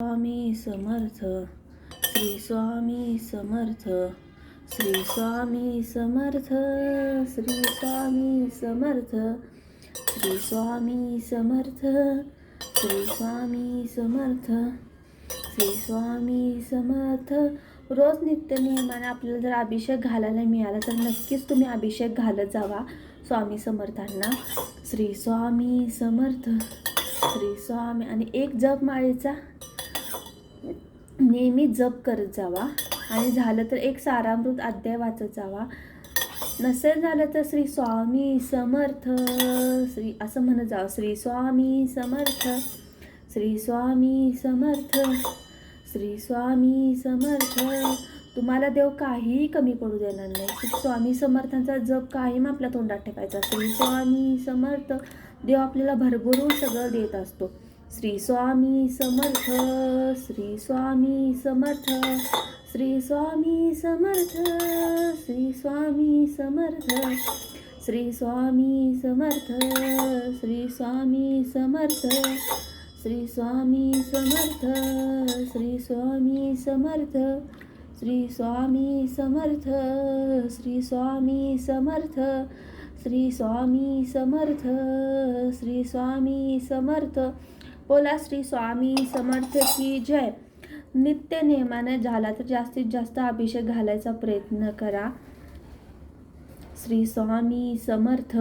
स्वामी समर्थ, श्री स्वामी समर्थ, श्री स्वामी समर्थ, श्री स्वामी समर्थ, श्री स्वामी समर्थ, श्री स्वामी समर्थ, श्री स्वामी समर्थ. रोज नित्यनियमाने आपल्याला जर अभिषेक घालायला मिळाला तर नक्कीच तुम्ही अभिषेक घालत जावा स्वामी समर्थांना. श्री स्वामी समर्थ, श्री स्वामी. आणि एक जपमाळेचा नेहमी जप करत जावा. आणि झालं तर एक सारामृत अध्याय वाचत जावा. नसेल झालं तर श्री स्वामी समर्थ श्री असं म्हणत जावं. श्री स्वामी समर्थ, श्री स्वामी समर्थ, श्री स्वामी समर्थ. तुम्हाला देव काहीही कमी पडू देणार नाही. श्री स्वामी समर्थांचा जप कायम आपल्या तोंडात ठेवायचा. श्री स्वामी समर्थ. देव आपल्याला भरभरून सगळं देत असतो. श्री स्वामी समर्थ, श्री स्वामी समर्थ, श्री स्वामी समर्थ, श्री स्वामी समर्थ, श्री स्वामी समर्थ, श्री स्वामी समर्थ, श्री स्वामी समर्थ, श्री स्वामी समर्थ, श्री स्वामी समर्थ, श्री स्वामी समर्थ, श्री स्वामी समर्थ, श्री स्वामी समर्थ. बोला श्री स्वामी समर्थ की जय. नित्य नियमाने झाला तर जास्तीत जास्त अभिषेक घालायचा प्रयत्न करा. श्री स्वामी समर्थ.